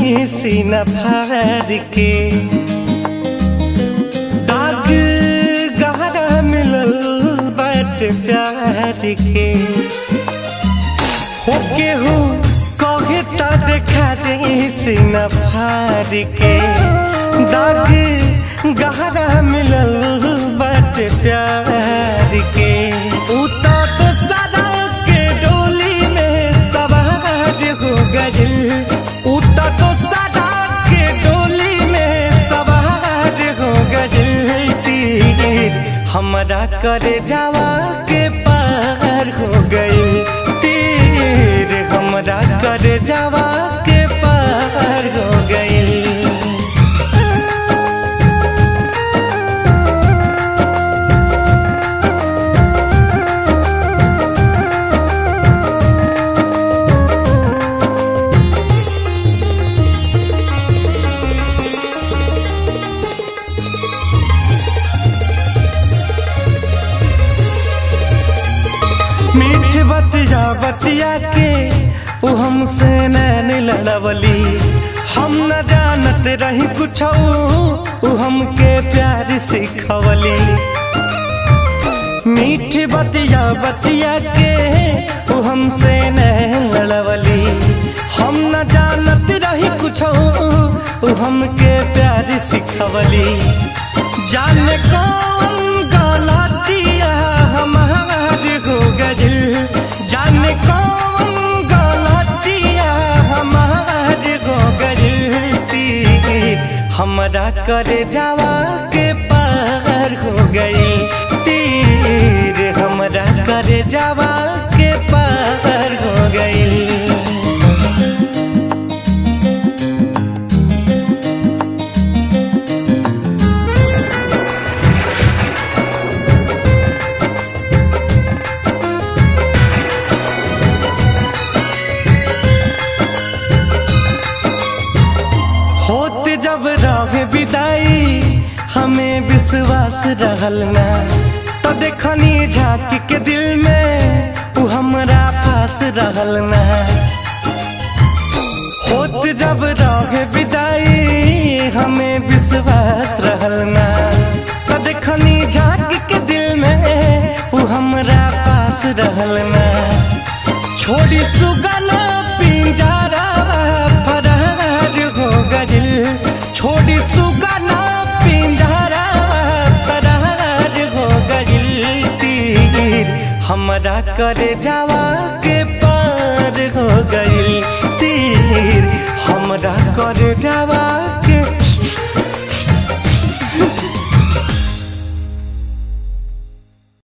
सीना फाड़ के दाग गहरा मिलल बाट प्यार के हो केहू कहे तो देखा दे सीना फाड़ के दाग गहरा मिलल बाट प्यार के उता तो सदा के डोली में सवार हो गइल उता तो सदा के डोली में सवार हो गइल तीर हमरा करे जावा के पार हो गइल तीर हमरा करे जावा के पार हो गइल। मीठ बतिया बतिया के वो हमसे नैन लड़वली हम न जानत रही कुछ वो हमके प्यार सिखवली। मीठ बतिया बतिया के वो हमसे नैन लड़वली हम न जानत रही कुछ वो हमके प्यार सिखवली। जाने कौन गलतिया हमार हो गइल जाने कौन गलतिया हमार हो गइल तीर हमरा करे जावा के पार हो गइल तीर हमरा करे जावा के पार हो गइल। होते जब रहे विदाई हमें विश्वास रहल ना तो देखनी झाँक के दिल में वो हमरा पास रहल ना। होते जब रहे विदाई हमें विश्वास रहल ना तो देखनी झाँक के दिल में वो हमरा पास रहल ना। छोड़ी सुगना पिंजरा फरार हो गइल छोड़ी सुगना पिंजरा फरार हो गइल तीर हमरा करे जावा के पार हो गइल तीर